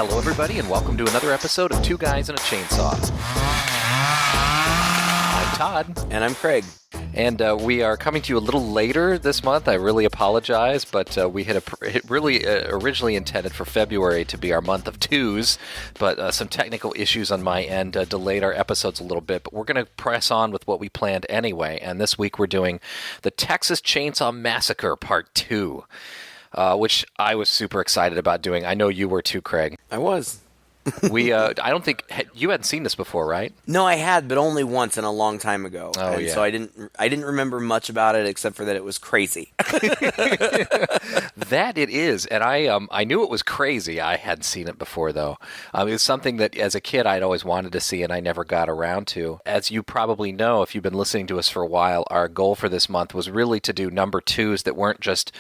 Hello, everybody, and welcome to another episode of Two Guys and a Chainsaw. I'm Todd. And I'm Craig. And we are coming to you a little later this month. I really apologize, but we had originally intended for February to be our month of twos, but some technical issues on my end delayed our episodes a little bit. But we're going to press on with what we planned anyway, and this week we're doing the Texas Chainsaw Massacre Part 2, which I was super excited about doing. I know you were too, Craig. I was. I don't think you hadn't seen this before, right? No, I had, but only once and a long time ago. Oh, and yeah. So I didn't remember much about it except for that it was crazy. That it is, and I knew it was crazy. I hadn't seen it before, though. It was something that, as a kid, I'd always wanted to see, and I never got around to. As you probably know, if you've been listening to us for a while, our goal for this month was really to do number twos that weren't just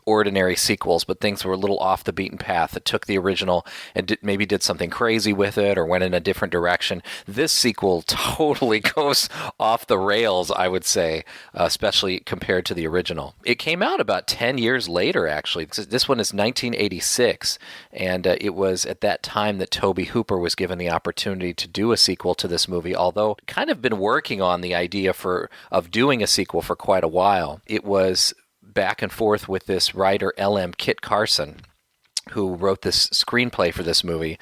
ordinary sequels, but things that were a little off the beaten path, that took the original and maybe did something crazy with it or went in a different direction. This sequel totally goes off the rails, I would say, especially compared to the original. It came out about 10 years later, actually. This one is 1986, and it was at that time that Tobe Hooper was given the opportunity to do a sequel to this movie, although kind of been working on the idea of doing a sequel for quite a while. It was back and forth with this writer, L.M. Kit Carson, who wrote this screenplay for this movie.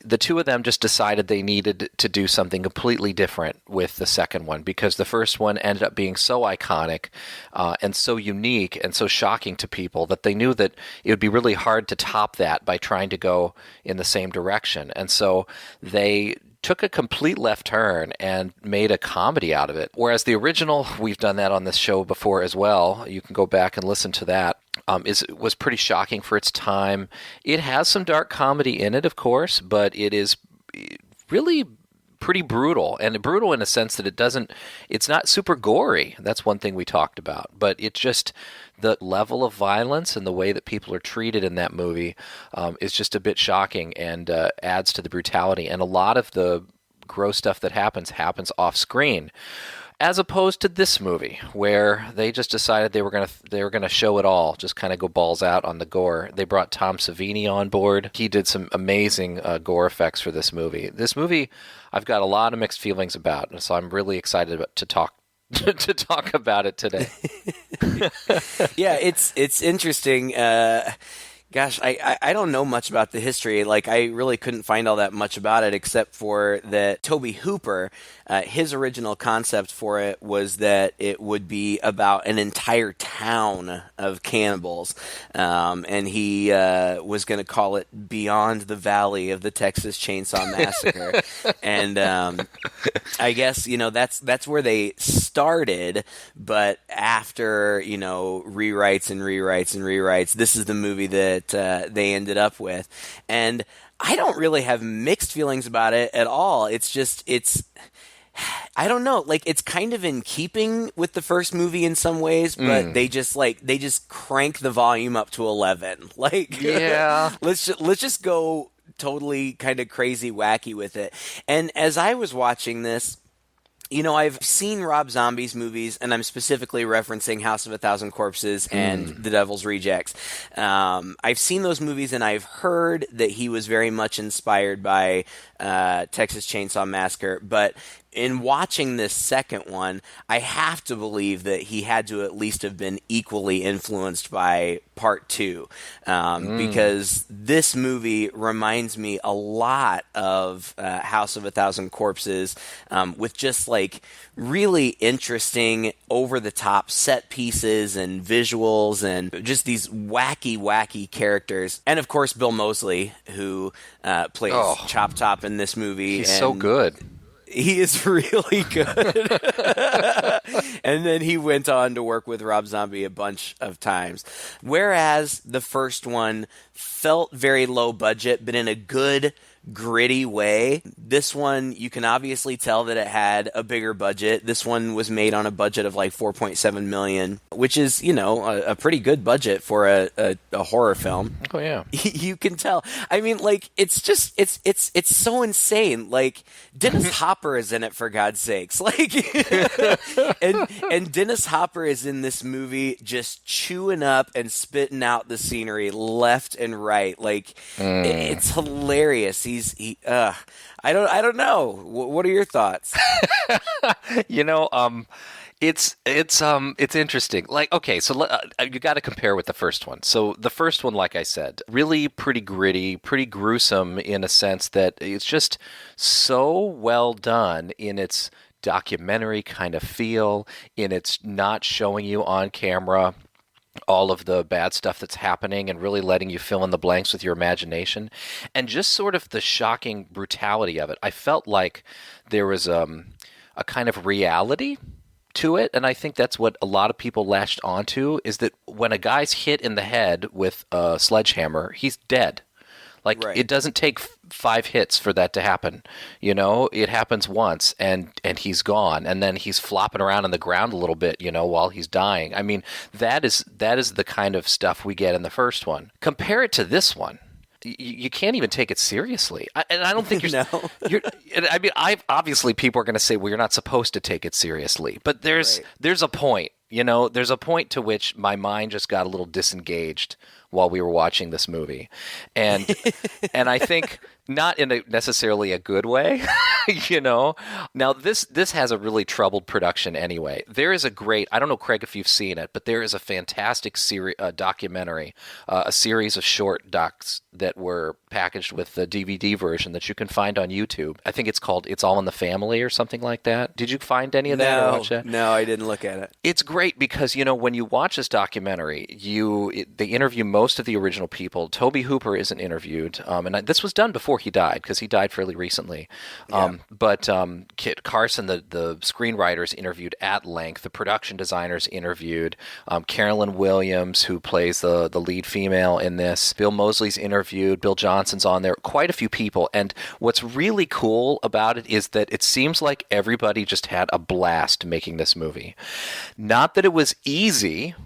The two of them just decided they needed to do something completely different with the second one, because the first one ended up being so iconic and so unique and so shocking to people that they knew that it would be really hard to top that by trying to go in the same direction. And so they took a complete left turn and made a comedy out of it. Whereas the original, we've done that on this show before as well. You can go back and listen to that. Was pretty shocking for its time. It has some dark comedy in it, of course, but it is really pretty brutal, and brutal in a sense that it's not super gory. That's one thing we talked about, but it's just the level of violence and the way that people are treated in that movie is just a bit shocking and adds to the brutality. And a lot of the gross stuff that happens off screen, as opposed to this movie, where they just decided they were gonna show it all, just kind of go balls out on the gore. They brought Tom Savini on board. He did some amazing gore effects for this movie. This movie, I've got a lot of mixed feelings about, so I'm really excited to talk about it today. Yeah, it's interesting. Gosh, I don't know much about the history. Like, I really couldn't find all that much about it, except for that Tobe Hooper, his original concept for it was that it would be about an entire town of cannibals. And he was going to call it Beyond the Valley of the Texas Chainsaw Massacre. And I guess, that's where they started. But after, rewrites and rewrites and rewrites, this is the movie that they ended up with. And I don't really have mixed feelings about it at all. I don't know, like, it's kind of in keeping with the first movie in some ways, but they just crank the volume up to 11. Like, yeah, let's just go totally kind of crazy wacky with it. And as I was watching this, I've seen Rob Zombie's movies, and I'm specifically referencing House of a Thousand Corpses and The Devil's Rejects. I've seen those movies, and I've heard that he was very much inspired by Texas Chainsaw Massacre, but in watching this second one, I have to believe that he had to at least have been equally influenced by Part 2, because this movie reminds me a lot of House of a Thousand Corpses, with just like really interesting, over-the-top set pieces and visuals and just these wacky characters. And of course, Bill Moseley, who plays Chop Top in this movie. He's so good. He is really good. And then he went on to work with Rob Zombie a bunch of times. Whereas the first one felt very low budget, but in a good gritty way. This one, you can obviously tell that it had a bigger budget. This one was made on a budget of like 4.7 million, which is, a pretty good budget for a horror film. Oh yeah. You can tell. I mean, like, it's just it's so insane. Like, Dennis Hopper is in it, for God's sakes. Like, and Dennis Hopper is in this movie just chewing up and spitting out the scenery left and right. Like, it's hilarious. I don't know. What are your thoughts? It's interesting. Like, okay, so you got to compare with the first one. So the first one, like I said, really pretty gritty, pretty gruesome in a sense that it's just so well done in its documentary kind of feel, in its not showing you on camera all of the bad stuff that's happening and really letting you fill in the blanks with your imagination, and just sort of the shocking brutality of it. I felt like there was a kind of reality to it, and I think that's what a lot of people latched onto, is that when a guy's hit in the head with a sledgehammer, he's dead. Like, Right. It doesn't take 5 hits for that to happen. It happens once and he's gone, and then he's flopping around on the ground a little bit, while he's dying. I mean, that is the kind of stuff we get in the first one. Compare it to this one. You can't even take it seriously, and I don't think you're. No. I mean, obviously people are going to say, "Well, you're not supposed to take it seriously," but there's a point. There's a point to which my mind just got a little disengaged while we were watching this movie, and I think not in necessarily a good way. Now this has a really troubled production anyway. There is a great, I don't know, Craig, if you've seen it, but there is a fantastic documentary, a series of short docs that were packaged with the DVD version that you can find on YouTube. I think it's called "It's All in the Family" or something like that. Did you find any of that or watch that? No, I didn't look at it. It's great because, when you watch this documentary, they interview most of the original people. Tobe Hooper isn't interviewed, and this was done before he died, because he died fairly recently. But Kit Carson, the screenwriters, interviewed at length. The production designers interviewed. Carolyn Williams, who plays the lead female in this. Bill Moseley's interviewed. Bill Johnson's on there. Quite a few people. And what's really cool about it is that it seems like everybody just had a blast making this movie. Not that it was easy,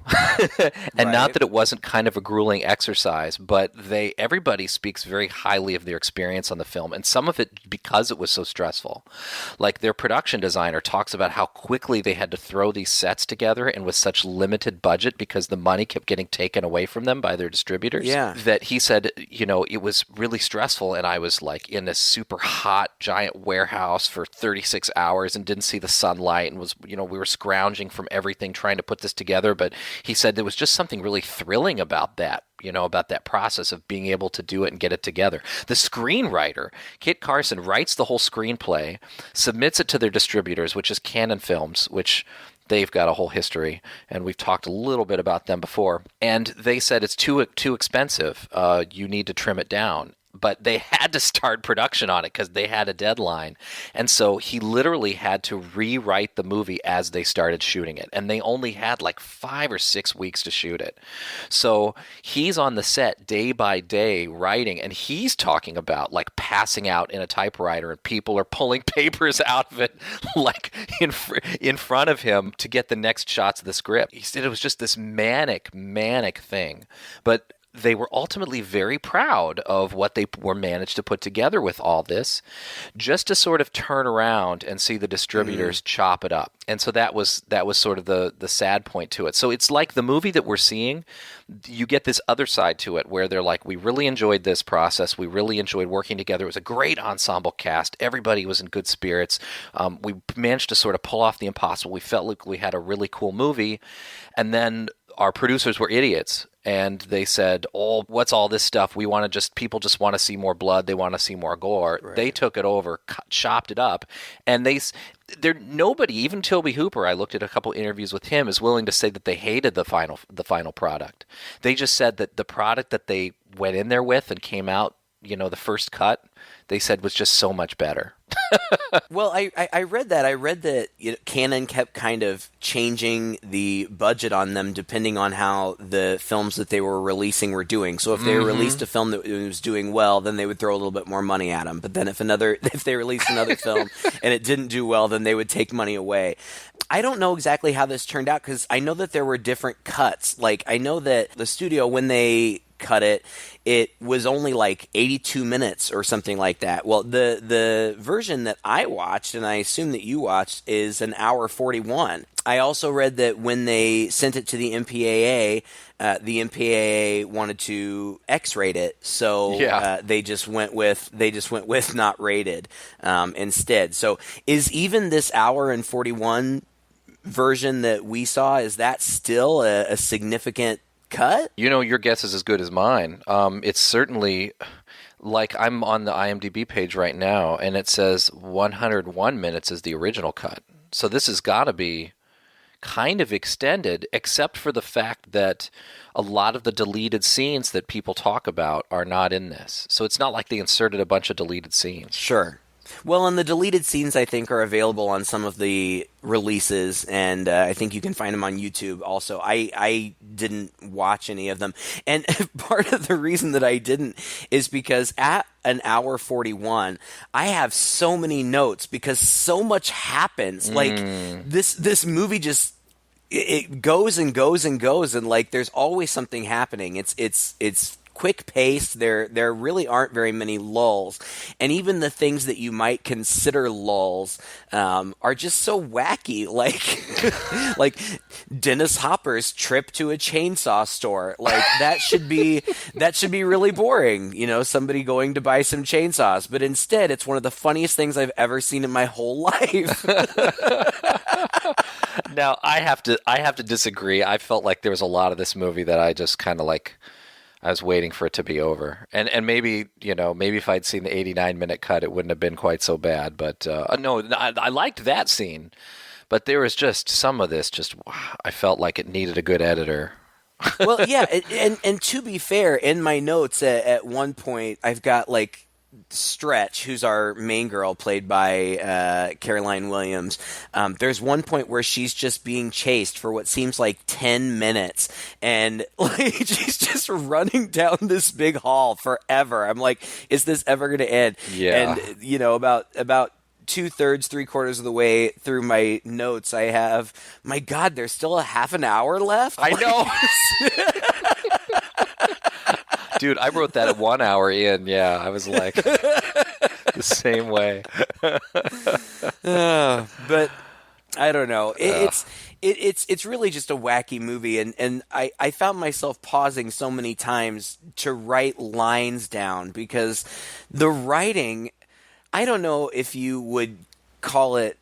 and not that it wasn't kind of a grueling exercise, but everybody speaks very highly of their experience on the film, and some of it because it was so stressful. Like, their production designer talks about how quickly they had to throw these sets together, and with such limited budget because the money kept getting taken away from them by their distributors. Yeah. That he said, it was really stressful, and I was like in this super hot giant warehouse for 36 hours and didn't see the sunlight, and we were scrounging from everything trying to put this together. But he said there was just something really thrilling about that. About that process of being able to do it and get it together. The screenwriter, Kit Carson, writes the whole screenplay, submits it to their distributors, which is Canon Films, which they've got a whole history, and we've talked a little bit about them before. And they said it's too expensive. You need to trim it down. But they had to start production on it because they had a deadline. And so he literally had to rewrite the movie as they started shooting it. And they only had like 5 or 6 weeks to shoot it. So he's on the set day by day writing, and he's talking about like passing out in a typewriter, and people are pulling papers out of it like in front of him to get the next shots of the script. He said it was just this manic thing. But they were ultimately very proud of what they were managed to put together with all this, just to sort of turn around and see the distributors chop it up. And so that was sort of the sad point to it. So it's like the movie that we're seeing, you get this other side to it where they're like, we really enjoyed this process. We really enjoyed working together. It was a great ensemble cast. Everybody was in good spirits. We managed to sort of pull off the impossible. We felt like we had a really cool movie. And then our producers were idiots, and they said, "Oh, what's all this stuff? People just want to see more blood. They want to see more gore." Right. They took it over, chopped it up, and nobody, even Tobe Hooper, I looked at a couple interviews with him, is willing to say that they hated the final product. They just said that the product that they went in there with and came out the first cut, they said was just so much better. Well, I read that. I read that Canon kept kind of changing the budget on them depending on how the films that they were releasing were doing. So if they released a film that was doing well, then they would throw a little bit more money at them. But then if they released another film and it didn't do well, then they would take money away. I don't know exactly how this turned out because I know that there were different cuts. Like, I know that the studio, when they cut it, it was only like 82 minutes or something like that. Well, the version that I watched, and I assume that you watched, is an hour 41. I also read that when they sent it to the MPAA wanted to X-rate it, so they just went with not rated instead. So is even this hour and 41 version that we saw, is that still a significant cut? Your guess is as good as mine. It's certainly, like, I'm on the IMDb page right now, and it says 101 minutes is the original cut. So this has got to be kind of extended, except for the fact that a lot of the deleted scenes that people talk about are not in this. So it's not like they inserted a bunch of deleted scenes. Sure. Well, and the deleted scenes, I think, are available on some of the releases, and I think you can find them on YouTube also. I didn't watch any of them. And part of the reason that I didn't is because at an hour 41, I have so many notes because so much happens. Like, this movie just... It goes and goes and goes, and like there's always something happening. It's quick paced. There really aren't very many lulls, and even the things that you might consider lulls are just so wacky. Like Dennis Hopper's trip to a chainsaw store. Like that should be really boring. Somebody going to buy some chainsaws, but instead it's one of the funniest things I've ever seen in my whole life. Now, I have to disagree. I felt like there was a lot of this movie that I just kind of like, I was waiting for it to be over. And maybe if I'd seen the 89-minute cut, it wouldn't have been quite so bad. But no, I liked that scene. But there was just some of this, I felt like it needed a good editor. Well, yeah, and to be fair, in my notes at one point, I've got like Stretch, who's our main girl, played by Caroline Williams. There's one point where she's just being chased for what seems like 10 minutes, and like she's just running down this big hall forever. I'm like, is this ever going to end? Yeah. And about 2/3, 3/4 of the way through my notes, I have, my God, there's still a half an hour left. I know. Dude, I wrote that at 1 hour in. Yeah, I was like the same way. But I don't know. It's really just a wacky movie, and I found myself pausing so many times to write lines down because the writing, I don't know if you would call it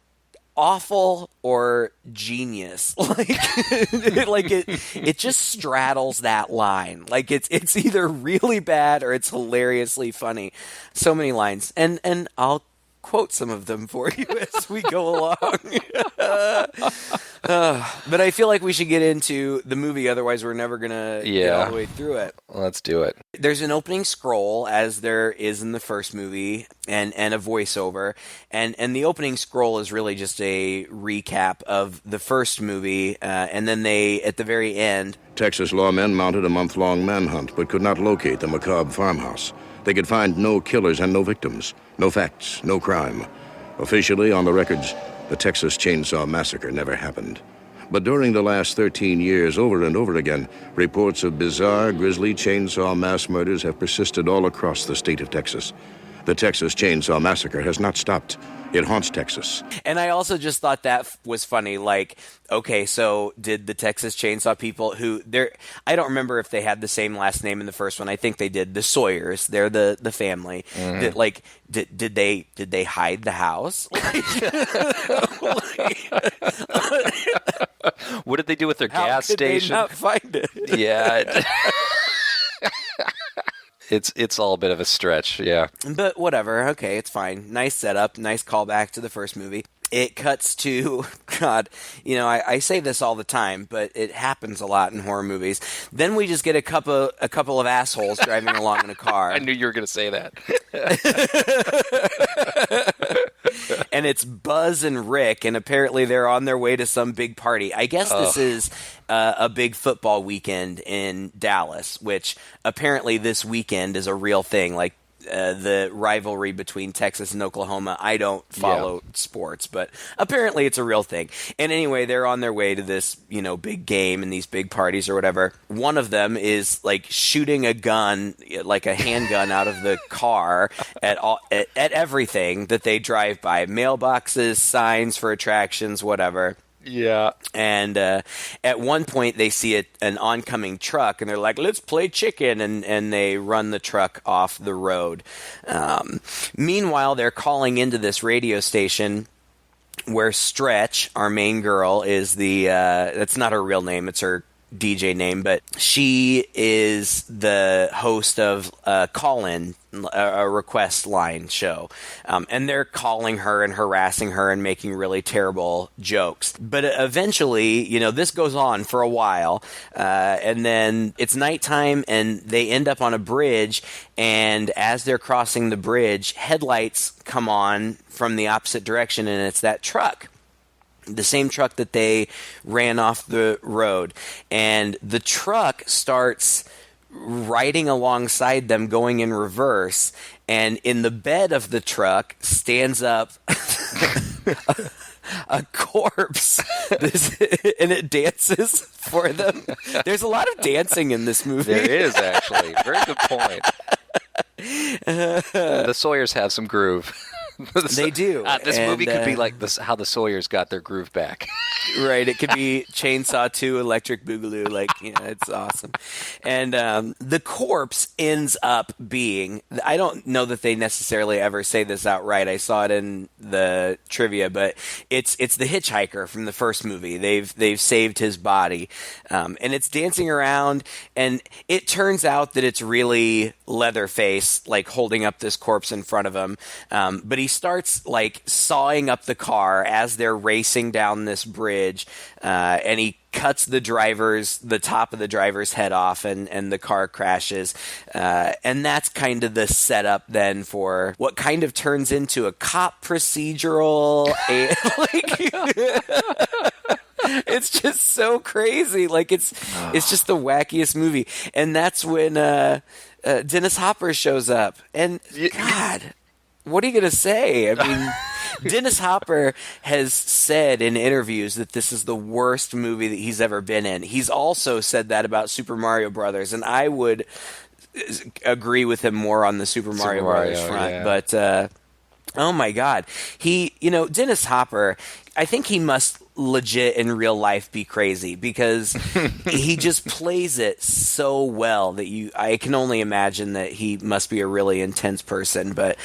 awful or genius. Like it just straddles that line. Like it's either really bad or it's hilariously funny. So many lines. And I'll quote some of them for you as we go along. But I feel like we should get into the movie, otherwise we're never going to get all the way through it. Let's do it. There's an opening scroll, as there is in the first movie, and a voiceover. And the opening scroll is really just a recap of the first movie, and then they, at the very end... Texas lawmen mounted a month-long manhunt, but could not locate the macabre farmhouse. They could find no killers and no victims, no facts, no crime. Officially, on the records, the Texas Chainsaw Massacre never happened. But during the last 13 years, over and over again, reports of bizarre, grisly chainsaw mass murders have persisted all across the state of Texas. The Texas Chainsaw Massacre has not stopped. It haunts Texas. And I also just thought that was funny. Like, okay, so did the Texas Chainsaw people I don't remember if they had the same last name in the first one. I think they did. The Sawyers, they're the family. Mm-hmm. Did they hide the house? What did they do with their gas station? How could they not find it? Yeah. It's all a bit of a stretch, yeah. But whatever, okay, it's fine. Nice setup, nice callback to the first movie. it cuts to, God, I say this all the time, but it happens a lot in horror movies. Then we just get a couple of assholes driving along in a car. I knew you were going to say that. And it's Buzz and Rick, and apparently they're on their way to some big party. I guess this is a big football weekend in Dallas, which apparently this weekend is a real thing. Like, the rivalry between Texas and Oklahoma. I don't follow sports, but apparently it's a real thing. And anyway, they're on their way to this, big game and these big parties or whatever. One of them is like shooting a gun, like a handgun out of the car at everything that they drive by. Mailboxes, signs for attractions, whatever. Yeah. And at one point they see an oncoming truck, and they're like, let's play chicken, and they run the truck off the road. Meanwhile, they're calling into this radio station where Stretch, our main girl, is that's not her real name, it's her DJ name, but she is the host of Call-In, a request line show. And they're calling her and harassing her and making really terrible jokes. But eventually, this goes on for a while. And then it's nighttime and they end up on a bridge. And as they're crossing the bridge, headlights come on from the opposite direction, and it's that truck. The same truck that they ran off the road. And the truck starts riding alongside them, going in reverse. And in the bed of the truck stands up a corpse. And it dances for them. There's a lot of dancing in this movie. There is, actually. Very good point. The Sawyers have some groove. They do. This movie could be like this, how the Sawyers got their groove back. Right. It could be Chainsaw 2, Electric Boogaloo. Like, it's awesome. And the corpse ends up being, I don't know that they necessarily ever say this outright. I saw it in the trivia, but it's the hitchhiker from the first movie. They've saved his body. And it's dancing around, and it turns out that it's really Leatherface, like, holding up this corpse in front of him. But he starts like sawing up the car as they're racing down this bridge, and he cuts the top of the driver's head off, and the car crashes. And that's kind of the setup then for what kind of turns into a cop procedural. It's just so crazy. Like, it's just the wackiest movie. And that's when Dennis Hopper shows up. And God, what are you going to say? I mean, Dennis Hopper has said in interviews that this is the worst movie that he's ever been in. He's also said that about Super Mario Brothers, and I would agree with him more on the Super Mario Brothers front. Yeah. But oh my God, Dennis Hopper, I think he must legit in real life be crazy, because he just plays it so well that I can only imagine that he must be a really intense person. But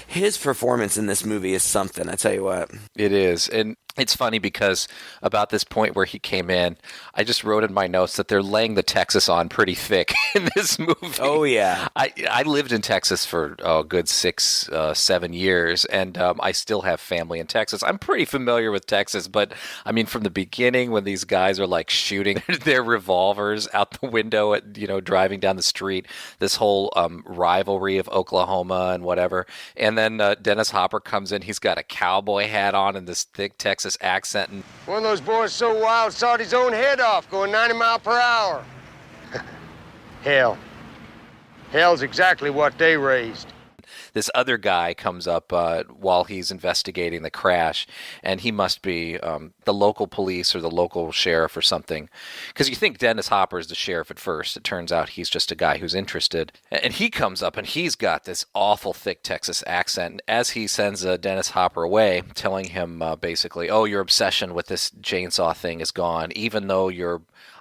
his performance in this movie is something, I tell you what. It is. And it's funny because about this point where he came in, I just wrote in my notes that they're laying the Texas on pretty thick in this movie. Oh, yeah. I lived in Texas for a good 6-7 years, and I still have family in Texas. I'm pretty familiar with Texas, but I mean, from the beginning when these guys are like shooting their revolvers out the window at, driving down the street, this whole rivalry of Oklahoma and whatever. And then Dennis Hopper comes in, he's got a cowboy hat on and this thick Texas accent. And one of those boys so wild sawed his own head off going 90 miles per hour. Hell. Hell's exactly what they raised. This other guy comes up while he's investigating the crash, and he must be the local police or the local sheriff or something. Because you think Dennis Hopper is the sheriff at first. It turns out he's just a guy who's interested. And he comes up, and he's got this awful thick Texas accent. And as he sends Dennis Hopper away, telling him basically, oh, your obsession with this chainsaw thing is gone, even though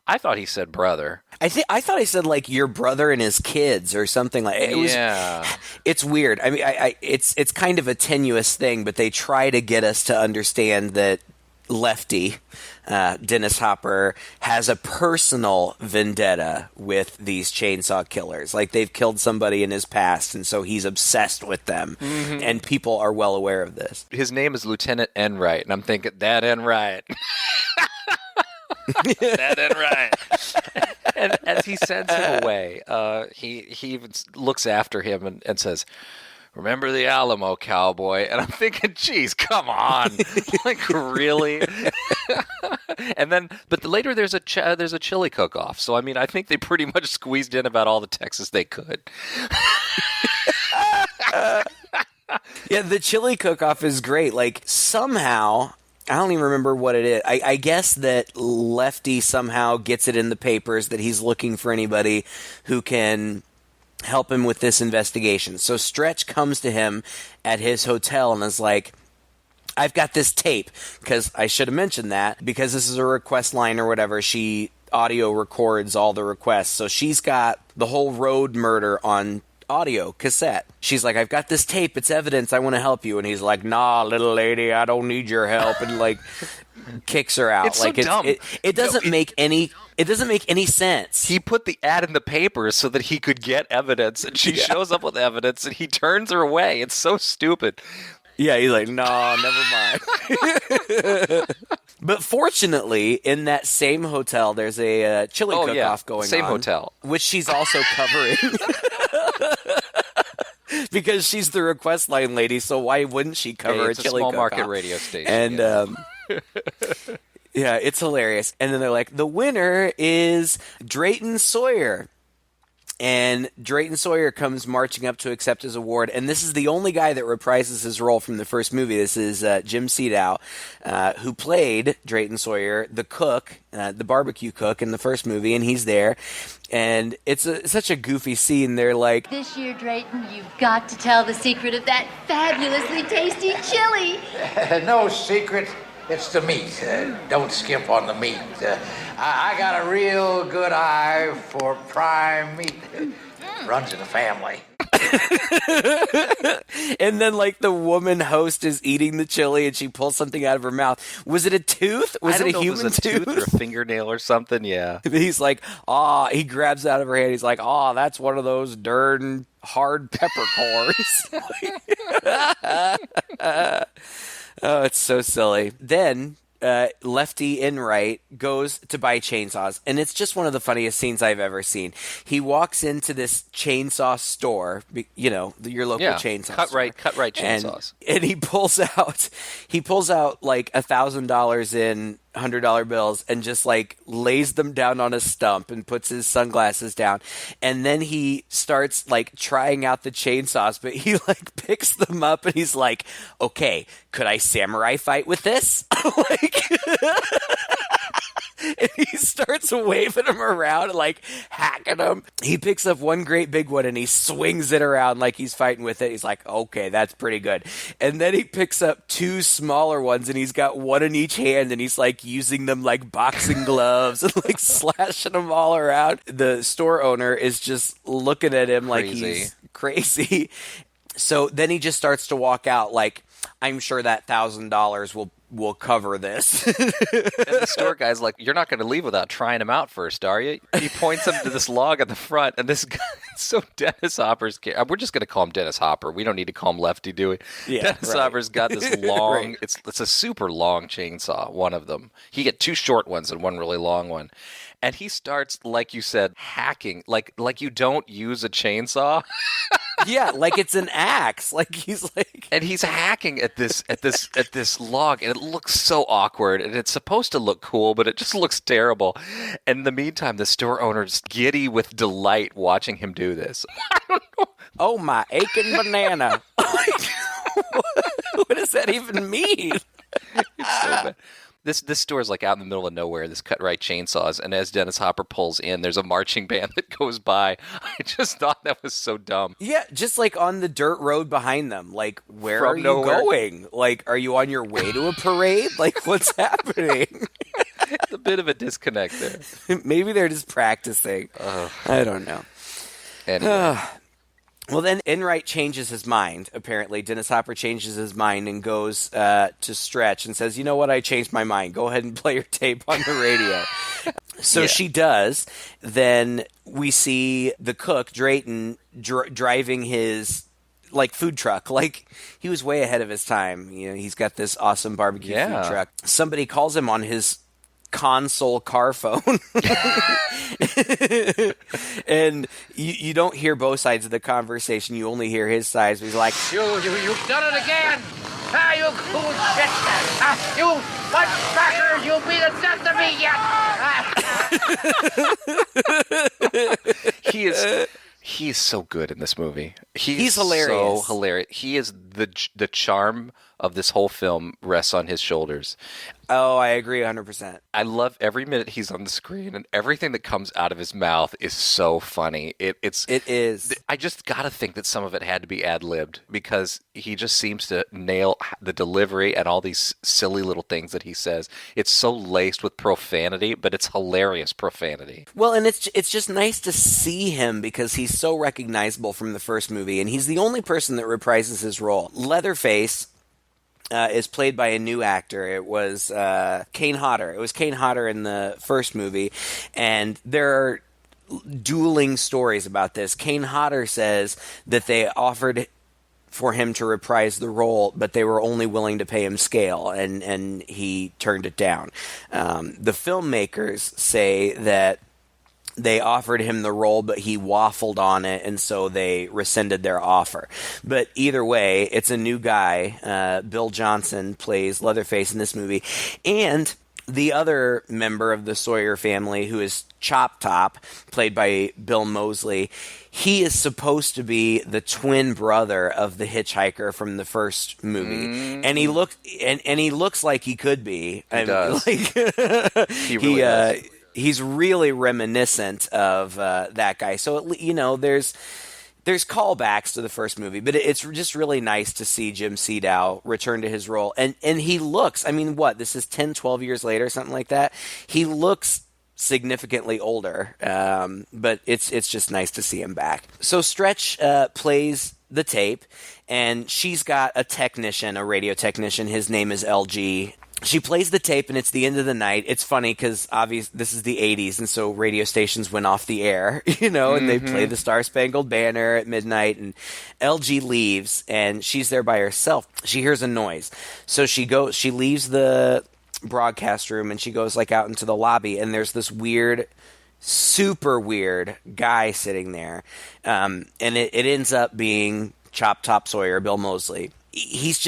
I thought he said brother. I thought he said like your brother and his kids or something like it. Yeah. It's weird. I mean, it's kind of a tenuous thing, but they try to get us to understand that Lefty, Dennis Hopper, has a personal vendetta with these chainsaw killers. Like, they've killed somebody in his past, and so he's obsessed with them. Mm-hmm. And people are well aware of this. His name is Lieutenant Enright, and I'm thinking, that Enright. That Enright. And as he sends him away, he even looks after him and says, "Remember the Alamo, cowboy." And I'm thinking, geez, come on. Like, really? But later there's a chili cook-off. So, I mean, I think they pretty much squeezed in about all the Texas they could. Yeah, the chili cook-off is great. Like, somehow, I don't even remember what it is. I guess that Lefty somehow gets it in the papers that he's looking for anybody who can help him with this investigation. So Stretch comes to him at his hotel and is like, I've got this tape, because I should have mentioned that, because this is a request line or whatever. She audio records all the requests. So she's got the whole road murder on audio cassette. She's like, I've got this tape. It's evidence. I want to help you. And he's like, nah, little lady, I don't need your help. And like kicks her out. It's like, so dumb. It doesn't make any sense. He put the ad in the paper so that he could get evidence, and she shows up with evidence, and he turns her away. It's so stupid. Yeah, he's like, no, never mind. But fortunately, in that same hotel, there's a chili cook-off going on. Same hotel. Which she's also covering. Because she's the request line lady, so why wouldn't she cover a chili cook-off? It's a small market radio station. And, yeah, it's hilarious. And then they're like, the winner is Drayton Sawyer. And Drayton Sawyer comes marching up to accept his award. And this is the only guy that reprises his role from the first movie. This is Jim Sedow, who played Drayton Sawyer, the cook, the barbecue cook in the first movie. And he's there. And it's such a goofy scene. They're like, this year, Drayton, you've got to tell the secret of that fabulously tasty chili. No secret. It's the meat. Don't skimp on the meat. I got a real good eye for prime meat. Runs in the family. And then, like, the woman host is eating the chili, and she pulls something out of her mouth. Was it a tooth? Was it a human tooth? Or a fingernail or something? Yeah. He's like, he grabs it out of her hand. He's like, that's one of those darn hard peppercorns. Oh, it's so silly. Then Lefty Enright goes to buy chainsaws, and it's just one of the funniest scenes I've ever seen. He walks into this chainsaw store, your local chainsaw store. Cut right chainsaws. And he pulls out like $1,000 in $100 bills and just like lays them down on a stump and puts his sunglasses down. And then he starts like trying out the chainsaws, but he like picks them up and he's like, okay, could I samurai fight with this? And he starts waving them around and like hacking them. He picks up one great big one and he swings it around like he's fighting with it. He's like, okay, that's pretty good. And then he picks up two smaller ones and he's got one in each hand and he's like using them like boxing gloves and like slashing them all around. The store owner is just looking at him like he's crazy. So then he just starts to walk out like, I'm sure that $1,000 will cover this. And the store guy's like, you're not going to leave without trying him out first, are you? He points him to this log at the front, and this guy, so Dennis Hopper's, we're just going to call him Dennis Hopper. We don't need to call him Lefty, do we? Yeah, Dennis Hopper's got this long, right. it's a super long chainsaw, one of them. He get two short ones and one really long one. And he starts, like you said, hacking, like you don't use a chainsaw. Yeah, like it's an axe. Like he's like, and he's hacking at this log, and it looks so awkward. And it's supposed to look cool, but it just looks terrible. And in the meantime, the store owner's giddy with delight watching him do this. I don't know. Oh my aching banana! What does that even mean? It's so bad. This store is like out in the middle of nowhere, this cut right chainsaws, and as Dennis Hopper pulls in, there's a marching band that goes by. I just thought that was so dumb. Yeah, just like on the dirt road behind them. Like, where From are you nowhere. going? Like, are you on your way to a parade? Like, what's happening? It's a bit of a disconnect there. Maybe they're just practicing. I don't know. Anyway. Well, then Enright changes his mind, apparently. Dennis Hopper changes his mind and goes to Stretch and says, you know what, I changed my mind. Go ahead and play your tape on the radio. So she does. Then we see the cook, Drayton, driving his food truck. Like, he was way ahead of his time. You know, he's got this awesome barbecue food truck. Somebody calls him on his console car phone. And you don't hear both sides of the conversation. You only hear his side. He's like, You've done it again! Ah, you cool shit! Ah, you mudcrackers! You'll be the death of me yet! Ah. He is so good in this movie. He's hilarious. So hilarious. He is the charm of this whole film rests on his shoulders. Oh, I agree 100%. I love every minute he's on the screen, and everything that comes out of his mouth is so funny. It is. I just got to think that some of it had to be ad-libbed, because he just seems to nail the delivery and all these silly little things that he says. It's so laced with profanity, but it's hilarious profanity. Well, and it's just nice to see him because he's so recognizable from the first movie, and he's the only person that reprises his role. Leatherface is played by a new actor. It was Kane Hodder. It was Kane Hodder in the first movie, and there are dueling stories about this. Kane Hodder says that they offered for him to reprise the role, but they were only willing to pay him scale, and he turned it down. The filmmakers say that they offered him the role, but he waffled on it, and so they rescinded their offer. But either way, it's a new guy. Bill Johnson plays Leatherface in this movie. And the other member of the Sawyer family, who is Chop Top, played by Bill Moseley, he is supposed to be the twin brother of the hitchhiker from the first movie. And he looks like he could be. He does. He really does. He's really reminiscent of that guy. So, you know, there's callbacks to the first movie, but it's just really nice to see Jim Seedow return to his role. And he looks, I mean, this is 10, 12 years later, something like that. He looks significantly older, but it's just nice to see him back. So Stretch plays the tape, and she's got a radio technician. His name is LG. She plays the tape, and it's the end of the night. It's funny because obviously this is the 80s, and so radio stations went off the air, you know, and they play the Star Spangled Banner at midnight, and LG leaves, and she's there by herself. She hears a noise. So she leaves the broadcast room, and she goes out into the lobby, and there's this super weird guy sitting there. And it ends up being Chop Top Sawyer, Bill Moseley. He's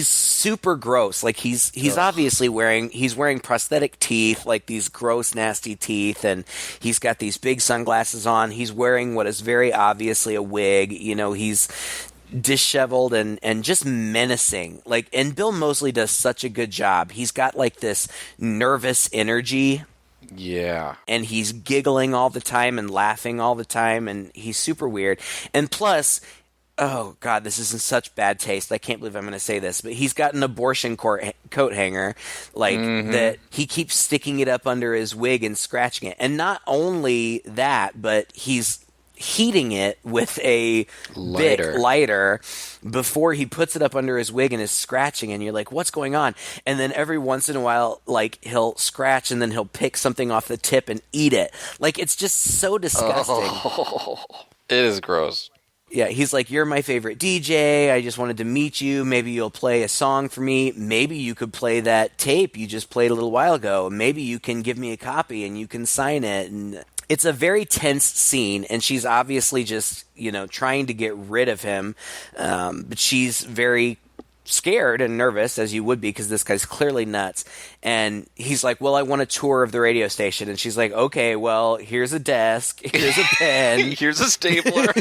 super gross. He's obviously wearing prosthetic teeth, these gross, nasty teeth, and he's got these big sunglasses on. He's wearing what is very obviously a wig. You know, he's disheveled and just menacing. And Bill Moseley does such a good job. He's got this nervous energy. Yeah. And he's giggling all the time and laughing all the time, and he's super weird. And plus, oh, God, this is in such bad taste. I can't believe I'm going to say this, but he's got an abortion coat hanger, that he keeps sticking it up under his wig and scratching it. And not only that, but he's heating it with a Bic lighter before he puts it up under his wig and is scratching, and you're like, what's going on? And then every once in a while, he'll scratch and then he'll pick something off the tip and eat it. It's just so disgusting. Oh, it is gross. Yeah, he's like, you're my favorite DJ. I just wanted to meet you. Maybe you'll play a song for me. Maybe you could play that tape you just played a little while ago. Maybe you can give me a copy and you can sign it. And it's a very tense scene, and she's obviously just, trying to get rid of him. But she's very scared and nervous, as you would be, because this guy's clearly nuts. And he's like, well, I want a tour of the radio station. And she's like, okay, well, here's a desk, here's a pen, here's a stapler.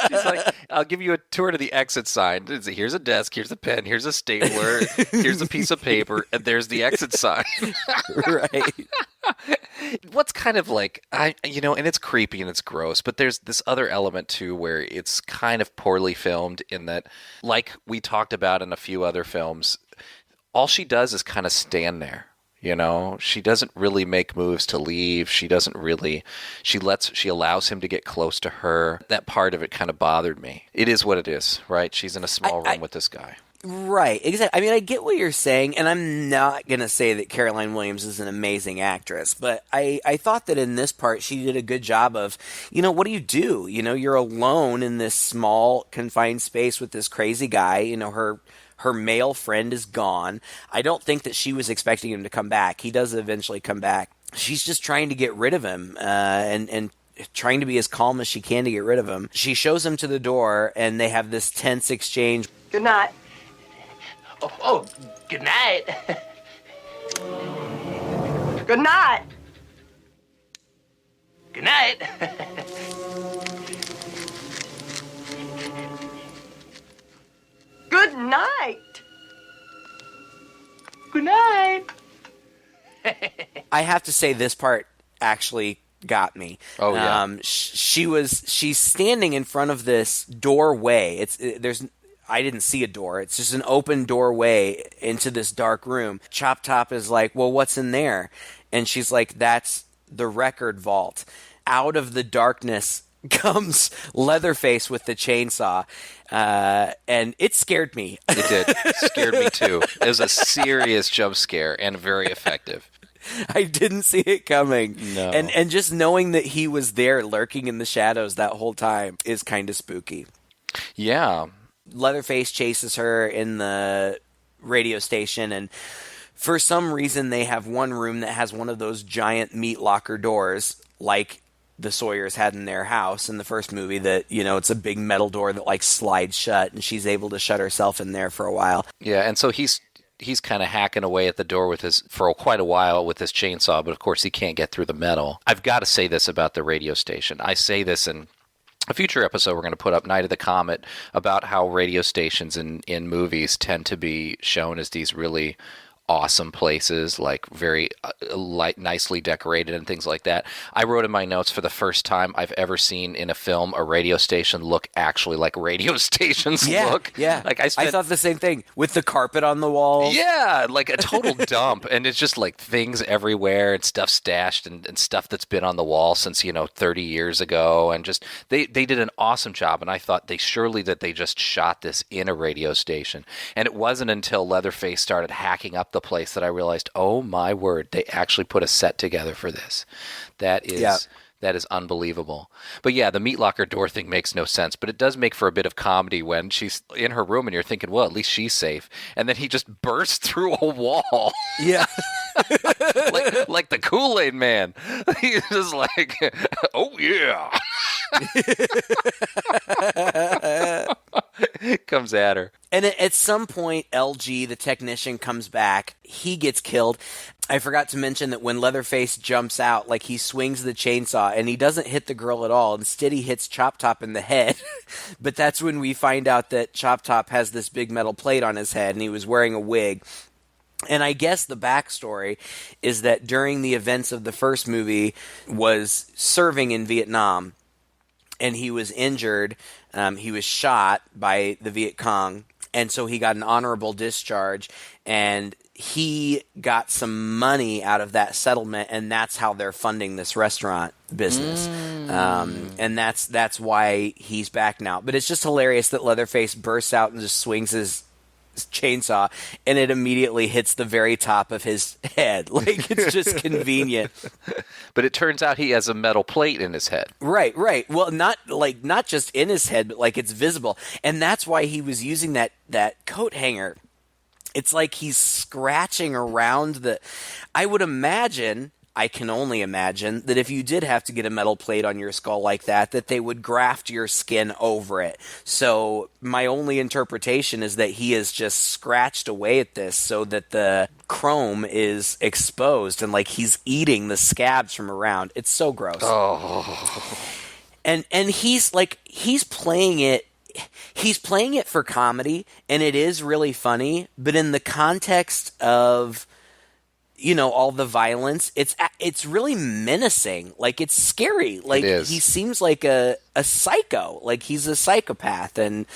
He's like, I'll give you a tour to the exit sign. Here's a desk, here's a pen, here's a stapler, here's a piece of paper, and there's the exit sign. Right. What's kind of and it's creepy and it's gross, but there's this other element too where it's kind of poorly filmed in that, like we talked about in a few other films, all she does is kind of stand there. She doesn't really make moves to leave. She doesn't really. She allows him to get close to her. That part of it kind of bothered me. It is what it is, right? She's in a small room with this guy. Right, exactly. I mean, I get what you're saying, and I'm not going to say that Caroline Williams is an amazing actress, but I thought that in this part she did a good job of, what do? You're alone in this small, confined space with this crazy guy. Her male friend is gone. I don't think that she was expecting him to come back. He does eventually come back. She's just trying to get rid of him, and trying to be as calm as she can to get rid of him. She shows him to the door, and they have this tense exchange. Good night. Oh, good night. Good night. Good night. Good night. Good night. I have to say this part actually got me. Oh, yeah. She's standing in front of this doorway. I didn't see a door. It's just an open doorway into this dark room. Chop Top is like, well, what's in there? And she's like, that's the record vault. Out of the darkness comes Leatherface with the chainsaw. And it scared me. It did. It scared me too. It was a serious jump scare and very effective. I didn't see it coming. No. And just knowing that he was there lurking in the shadows that whole time is kind of spooky. Yeah. Leatherface chases her in the radio station, and for some reason they have one room that has one of those giant meat locker doors like the Sawyers had in their house in the first movie, that it's a big metal door that slides shut, and she's able to shut herself in there for a while. Yeah, and so he's kind of hacking away at the door for quite a while with his chainsaw, but of course he can't get through the metal. I've got to say this about the radio station. I say this in a future episode we're going to put up, Night of the Comet, about how radio stations in movies tend to be shown as these really awesome places, very nicely decorated and things like that. I wrote in my notes, for the first time I've ever seen in a film a radio station look actually like radio stations look. Yeah, I thought the same thing, with the carpet on the wall. Yeah, like a total dump, and it's just things everywhere and stuff stashed and stuff that's been on the wall since 30 years ago, and just they did an awesome job. And I thought they just shot this in a radio station, and it wasn't until Leatherface started hacking up the place that I realized, oh my word, they actually put a set together for this. That is unbelievable. But yeah, the meat locker door thing makes no sense, but it does make for a bit of comedy when she's in her room and you're thinking, well, at least she's safe, and then he just bursts through a wall. Yeah. like the Kool-Aid Man. He's just like, oh yeah. Comes at her. And at some point, LG, the technician, comes back. He gets killed. I forgot to mention that when Leatherface jumps out, he swings the chainsaw, and he doesn't hit the girl at all. Instead, he hits Chop Top in the head. But that's when we find out that Chop Top has this big metal plate on his head, and he was wearing a wig. And I guess the backstory is that during the events of the first movie was serving in Vietnam, and he was injured. He was shot by the Viet Cong, and so he got an honorable discharge, and he got some money out of that settlement, and that's how they're funding this restaurant business. And that's why he's back now. But it's just hilarious that Leatherface bursts out and just swings his chainsaw, and it immediately hits the very top of his head. It's just convenient. But it turns out he has a metal plate in his head. Right. Well, not just in his head, but it's visible. And that's why he was using that coat hanger. It's like he's scratching around I can only imagine that if you did have to get a metal plate on your skull like that they would graft your skin over it. So my only interpretation is that he has just scratched away at this so that the chrome is exposed, and he's eating the scabs from around. It's so gross. Oh. And he's playing it. He's playing it for comedy, and it is really funny, but in the context of all the violence, it's really menacing. Like, it's scary. Like, It is. he seems like a psycho. Like, he's a psychopath, and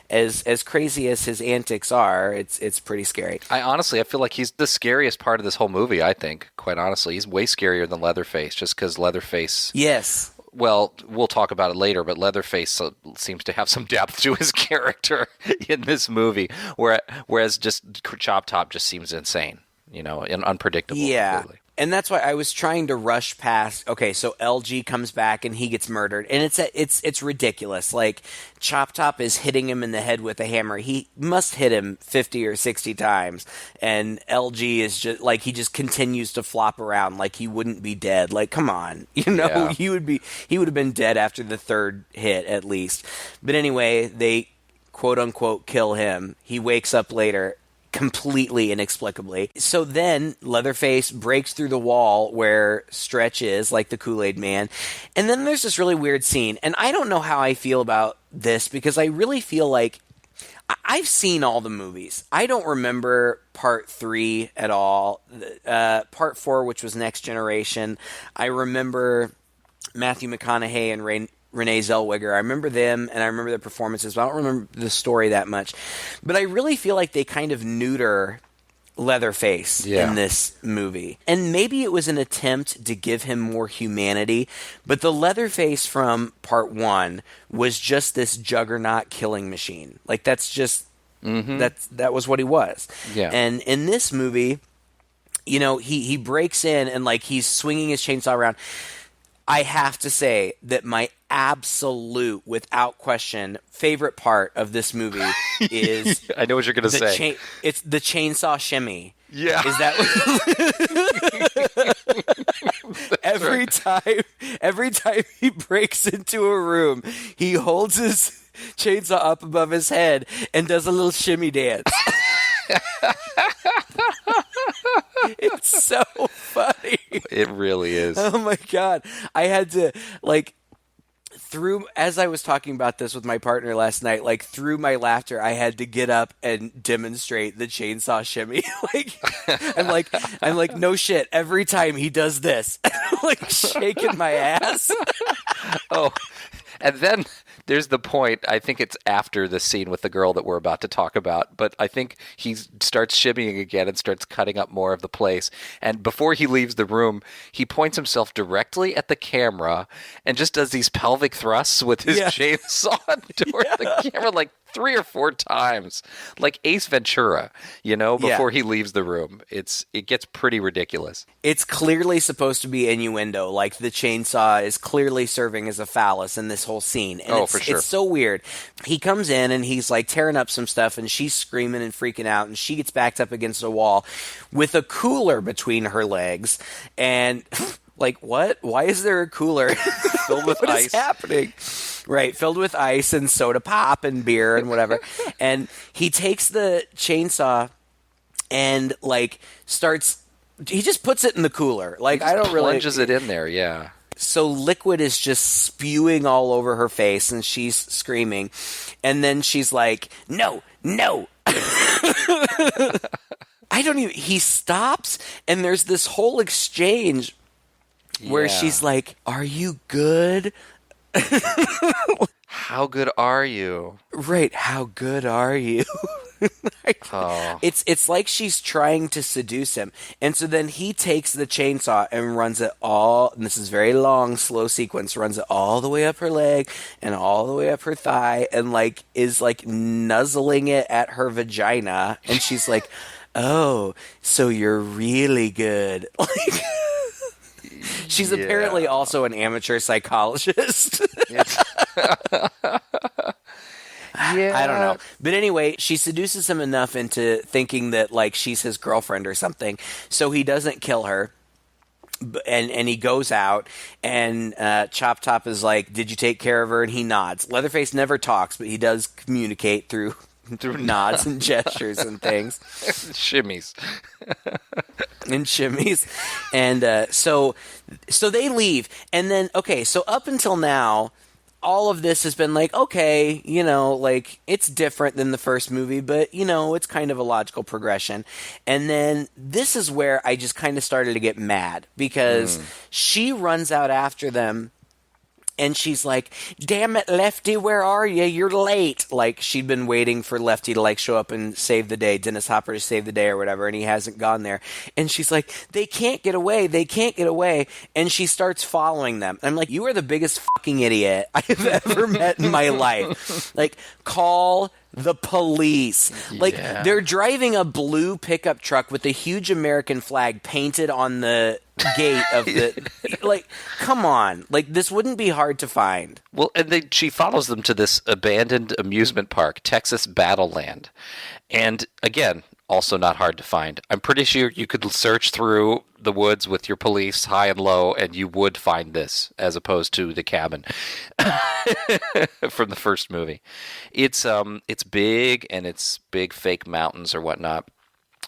as crazy as his antics are, it's pretty scary. I feel like he's the scariest part of this whole movie, I think, quite honestly. He's way scarier than Leatherface, just because Leatherface... Yes. Well, we'll talk about it later, but Leatherface seems to have some depth to his character in this movie, whereas just Chop Top just seems insane, and unpredictable. Yeah. Completely. And that's why I was trying to rush past. Okay, so LG comes back and he gets murdered, and it's ridiculous. Like, Chop Top is hitting him in the head with a hammer. He must hit him 50 or 60 times, and LG is just like, he just continues to flop around like he wouldn't be dead. Like, come on, Yeah. he would have been dead after the third hit at least. But anyway, they quote unquote kill him. He wakes up later, completely inexplicably. So then Leatherface breaks through the wall where Stretch is, like the Kool-Aid Man. And then there's this really weird scene. And I don't know how I feel about this, because I really feel like I've seen all the movies. I don't remember part 3 at all. Part 4, which was Next Generation. I remember Matthew McConaughey and Renee Zellweger. I remember them, and I remember their performances, but I don't remember the story that much. But I really feel like they kind of neuter Leatherface in this movie. And maybe it was an attempt to give him more humanity, but the Leatherface from part 1 was just this juggernaut killing machine. Like, that's just... that was what he was. Yeah. And in this movie, he breaks in and, like, he's swinging his chainsaw around. I have to say that my absolute, without question, favorite part of this movie is... I know what you're going to say. It's the chainsaw shimmy. Yeah. Is that every time he breaks into a room, he holds his chainsaw up above his head and does a little shimmy dance. It's so funny. It really is. Oh my God. I had to, as I was talking about this with my partner last night, through my laughter, I had to get up and demonstrate the chainsaw shimmy. I'm like, no shit. Every time he does this, shaking my ass. Oh, and then there's the point, I think it's after the scene with the girl that we're about to talk about, but I think he starts shimmying again and starts cutting up more of the place. And before he leaves the room, he points himself directly at the camera and just does these pelvic thrusts with his chainsaw toward the camera, 3 or 4 times, like Ace Ventura, before he leaves the room. It gets pretty ridiculous. It's clearly supposed to be innuendo. Like, the chainsaw is clearly serving as a phallus in this whole scene. And for sure. It's so weird. He comes in and he's tearing up some stuff, and she's screaming and freaking out, and she gets backed up against a wall with a cooler between her legs. And what? Why is there a cooler filled with what ice? Is happening? Right, filled with ice and soda pop and beer and whatever. And he takes the chainsaw and starts. He just puts it in the cooler. I don't really plunges it in there. Yeah. So liquid is just spewing all over her face, and she's screaming. And then she's like, "No, no." I don't even. He stops, and there's this whole exchange where she's like, "Are you good?" How good are you? Right, how good are you? Oh. It's like she's trying to seduce him. And so then he takes the chainsaw and runs it all, and this is very long, slow sequence, runs it all the way up her leg and all the way up her thigh, and is nuzzling it at her vagina. And she's like, "Oh, so you're really good." She's apparently also an amateur psychologist. I don't know. But anyway, she seduces him enough into thinking that she's his girlfriend or something, so he doesn't kill her. And he goes out, and Chop Top is like, "Did you take care of her?" And he nods. Leatherface never talks, but he does communicate through nods and gestures and things. Shimmies. And shimmies. And so they leave. And then, okay, so up until now, all of this has been like, okay, like it's different than the first movie, but it's kind of a logical progression. And then this is where I just kind of started to get mad because she runs out after them. And she's like, damn it, Lefty, where are you? You're late. Like, she'd been waiting for Lefty to, like, show up and save the day, Dennis Hopper to save the day or whatever, and he hasn't gone there. And she's like, they can't get away. They can't get away. And she starts following them. I'm like, you are the biggest fucking idiot I've ever met in my life. Like, call the police. Like, they're driving a blue pickup truck with a huge American flag painted on the gate of the like, come on, like this wouldn't be hard to find. Well, and she follows them to this abandoned amusement park, Texas Battleland, and again, also not hard to find. I'm pretty sure you could search through the woods with your police high and low, and you would find this, as opposed to the cabin from the first movie. It's big, and it's big fake mountains or whatnot.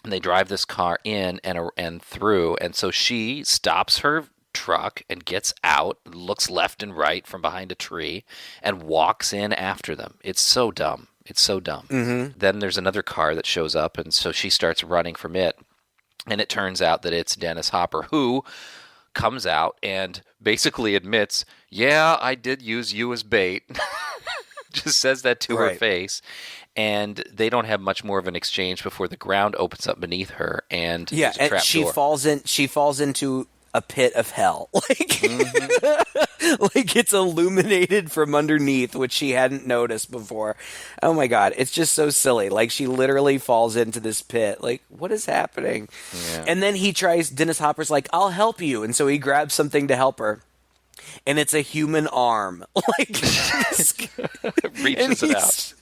And they drive this car in and through, and so she stops her truck and gets out, looks left and right from behind a tree, and walks in after them. It's so dumb. It's so dumb. Mm-hmm. Then there's another car that shows up, and so she starts running from it, and it turns out that it's Dennis Hopper, who comes out and basically admits, yeah, I did use you as bait. Just says that to her face. And they don't have much more of an exchange before the ground opens up beneath her, and there's a trap she door. She falls into a pit of hell, like like it's illuminated from underneath, which she hadn't noticed before. Oh my god, it's just so silly. Like she literally falls into this pit. Like, what is happening? Yeah. And then Dennis Hopper's like, "I'll help you," and so he grabs something to help her. And it's a human arm, like reaches it out.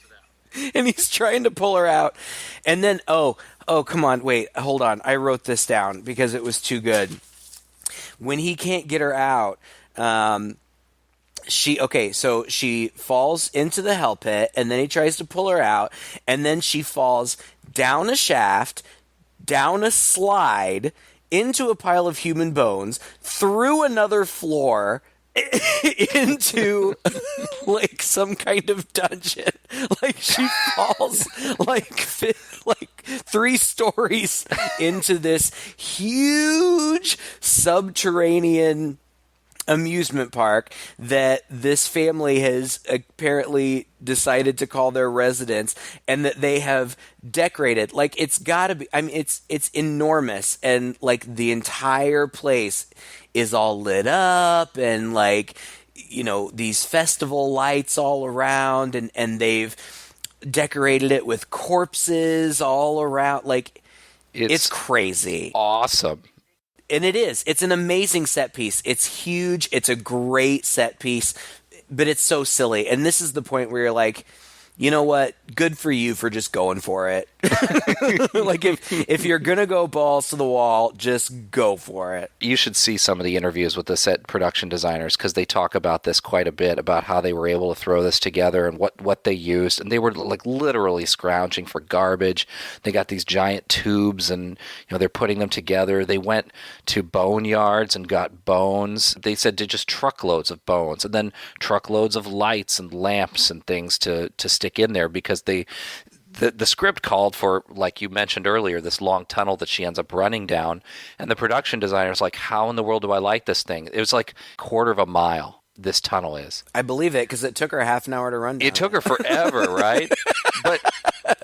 And he's trying to pull her out. And then, oh, come on, wait, hold on. I wrote this down because it was too good. When he can't get her out, so she falls into the hell pit, and then he tries to pull her out, and then she falls down a shaft, down a slide, into a pile of human bones, through another floor, into like some kind of dungeon. Like she falls like 3 stories into this huge subterranean amusement park that this family has apparently decided to call their residence, and that they have decorated. Like, it's gotta be, I mean, it's enormous, and like the entire place is all lit up, and like, these festival lights all around, and they've decorated it with corpses all around. Like, it's crazy. Awesome. And it is. It's an amazing set piece. It's huge. It's a great set piece, but it's so silly. And this is the point where you're like, you know what? Good for you for just going for it. Like, if you're going to go balls to the wall, just go for it. You should see some of the interviews with the set production designers, because they talk about this quite a bit, about how they were able to throw this together and what they used. And they were like literally scrounging for garbage. They got these giant tubes, and they're putting them together. They went to bone yards and got bones. They said did just truckloads of bones, and then truckloads of lights and lamps and things to stick in there, because the script called for, like you mentioned earlier, this long tunnel that she ends up running down, and the production designer's like, how in the world do I light this thing? It was like a quarter of a mile, this tunnel is. I believe it, because it took her half an hour to run down. It took her forever, right?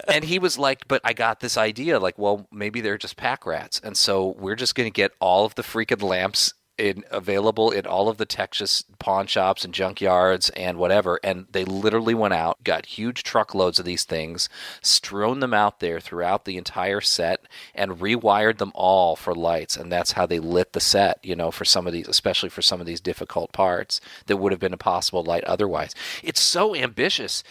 And he was like, but I got this idea, like, well, maybe they're just pack rats, and so we're just going to get all of the freaking lamps available in all of the Texas pawn shops and junkyards and whatever, and they literally went out, got huge truckloads of these things, strewn them out there throughout the entire set, and rewired them all for lights, and that's how they lit the set, for some of these, especially for some of these difficult parts that would have been impossible to light otherwise. It's so ambitious.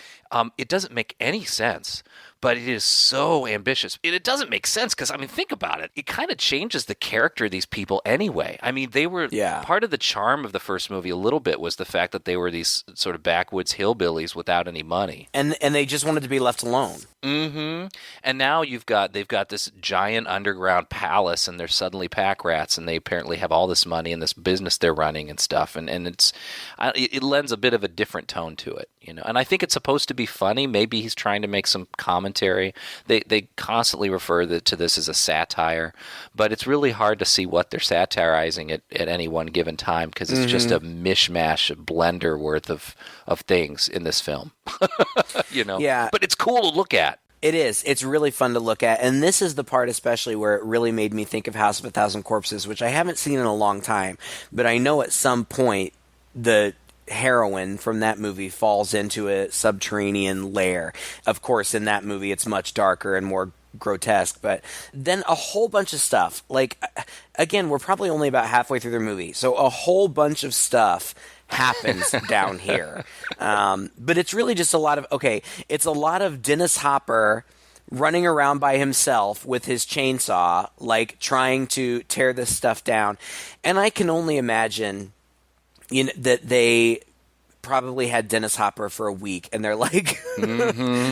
It doesn't make any sense, but it is so ambitious. And it doesn't make sense because, I mean, think about it. It kind of changes the character of these people anyway. I mean, they were part of the charm of the first movie a little bit was the fact that they were these sort of backwoods hillbillies without any money. And they just wanted to be left alone. Mm-hmm. And now they've got this giant underground palace, and they're suddenly pack rats, and they apparently have all this money and this business they're running and stuff. And it lends a bit of a different tone to it, you know. And I think it's supposed to be funny. Maybe he's trying to make some commentary. They constantly refer to this as a satire, but it's really hard to see what they're satirizing at any one given time because it's just a mishmash, a blender worth of things in this film. You know? Yeah. But it's cool to look at. It is. It's really fun to look at. And this is the part especially where it really made me think of House of a Thousand Corpses, which I haven't seen in a long time. But I know at some point the heroine from that movie falls into a subterranean lair. Of course, in that movie, it's much darker and more grotesque. But then a whole bunch of stuff. Like, again, we're probably only about halfway through the movie. So a whole bunch of stuff happens down here. But it's really just it's a lot of Dennis Hopper running around by himself with his chainsaw, like trying to tear this stuff down. And I can only imagine that they probably had Dennis Hopper for a week, and they're like,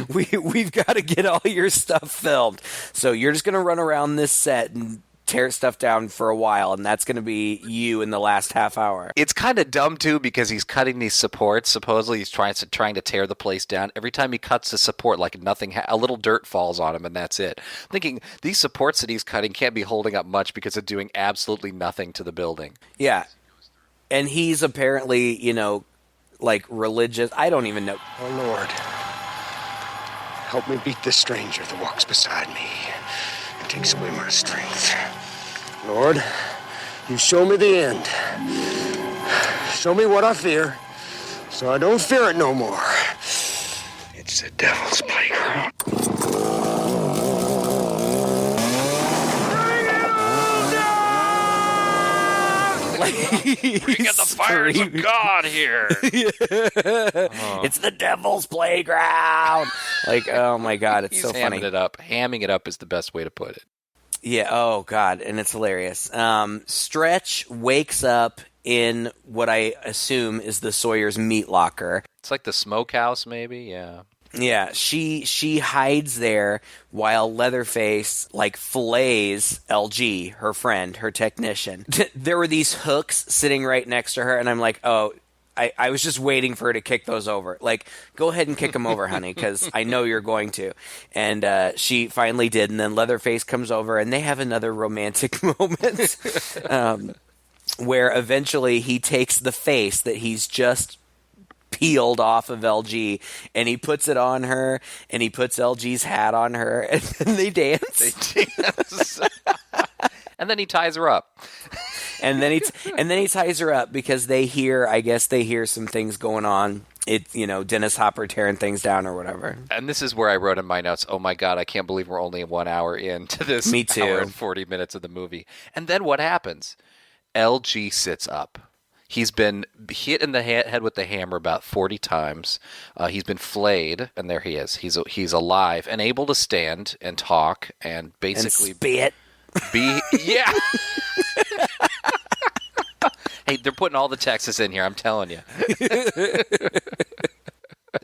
we've got to get all your stuff filmed. So you're just going to run around this set and tear stuff down for a while, and that's going to be you in the last half hour. It's kind of dumb, too, because he's cutting these supports. Supposedly he's trying to tear the place down. Every time he cuts the support, like nothing, a little dirt falls on him, and that's it. Thinking these supports that he's cutting can't be holding up much because it's doing absolutely nothing to the building. Yeah. And he's apparently, like religious. I don't even know. Oh, Lord. Help me beat this stranger that walks beside me and takes away my strength. Lord, you show me the end. Show me what I fear, so I don't fear it no more. It's the devil's playground. Bring in the fires of God here. It's the devil's playground. Like, oh my God, it's so funny. Hamming it up is the best way to put it. Yeah, oh God, and it's hilarious. Stretch wakes up in what I assume is the Sawyer's meat locker. It's like the smokehouse, maybe, yeah. Yeah, she hides there while Leatherface fillets LG, her friend, her technician. There were these hooks sitting right next to her, and I'm like, oh, I was just waiting for her to kick those over. Like, go ahead and kick them over, honey, because I know you're going to. And she finally did, and then Leatherface comes over, and they have another romantic moment where eventually he takes the face that he's just peeled off of LG, and he puts it on her, and he puts LG's hat on her, and then they dance. And then he ties her up. And then he ties her up because they hear some things going on. It's, Dennis Hopper tearing things down or whatever. And this is where I wrote in my notes, oh my God, I can't believe we're only 1 hour into this. Me too. Hour and 40 minutes of the movie. And then what happens? LG sits up. He's been hit in the head with the hammer about 40 times. He's been flayed, and there he is. He's alive and able to stand and talk and basically spit. Yeah. Hey, they're putting all the Texas in here. I'm telling you.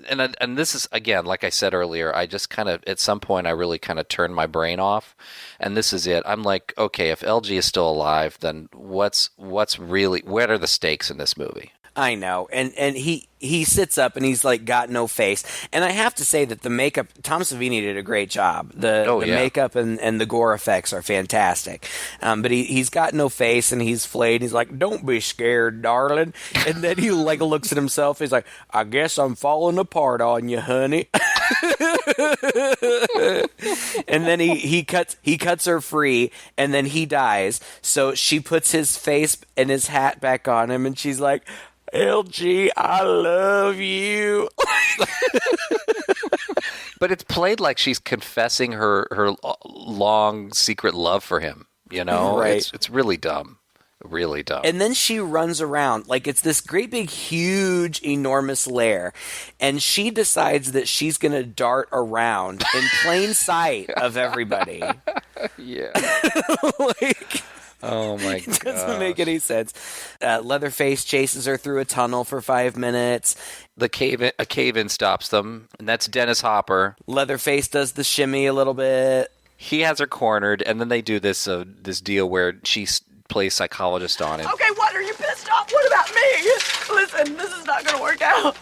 And this is, again, like I said earlier, I just kind of, at some point, I really kind of turned my brain off. And this is it. I'm like, okay, if LG is still alive, then what are the stakes in this movie? I know. And he sits up and he's got no face. And I have to say that the makeup, Tom Savini did a great job. The makeup and the gore effects are fantastic. But he's got no face and he's flayed. He's like, don't be scared, darling. And then he looks at himself. He's like, I guess I'm falling apart on you, honey. And then he cuts her free, and then he dies. So she puts his face and his hat back on him, and she's like, LG, I love you. But it's played like she's confessing her long secret love for him. Right? It's really dumb. Really dumb. And then she runs around like it's this great big huge enormous lair, and she decides that she's going to dart around in plain sight of everybody. Yeah. Like, Oh my god. it doesn't make any sense. Leatherface chases her through a tunnel for 5 minutes. A cave-in stops them, and that's Dennis Hopper. Leatherface does the shimmy a little bit. He has her cornered, and then they do this deal where she plays psychologist on him. Okay, what? Are you pissed off? What about me? Listen, this is not going to work out.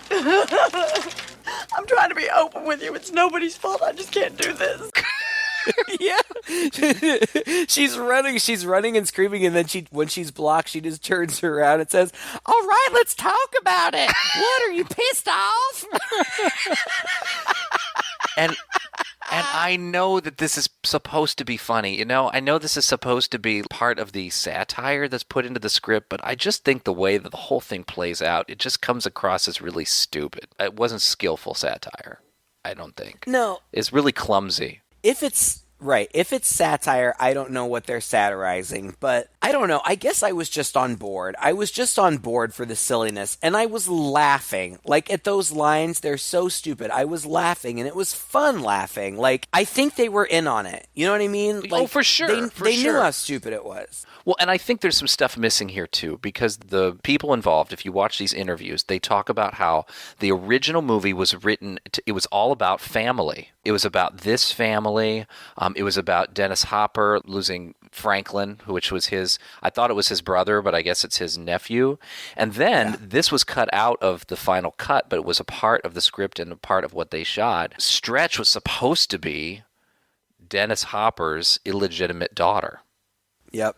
I'm trying to be open with you. It's nobody's fault. I just can't do this. Yeah. She's running and screaming, and then when she's blocked, she just turns around and says, "All right, let's talk about it. What, are you pissed off?" And I know that this is supposed to be funny, I know this is supposed to be part of the satire that's put into the script, but I just think the way that the whole thing plays out, it just comes across as really stupid. It wasn't skillful satire, I don't think. No. It's really clumsy. If it's satire, I don't know what they're satirizing, but I don't know. I guess I was just on board. I was just on board for the silliness, and I was laughing. Like, at those lines, they're so stupid. I was laughing, and it was fun laughing. Like, I think they were in on it. You know what I mean? Like, for sure. They knew how stupid it was. Well, and I think there's some stuff missing here, too, because the people involved, if you watch these interviews, they talk about how the original movie was written, it was all about family. It was about this family. It was about Dennis Hopper losing Franklin, which was I thought it was his brother, but I guess it's his nephew. And then this was cut out of the final cut, but it was a part of the script and a part of what they shot. Stretch was supposed to be Dennis Hopper's illegitimate daughter. Yep.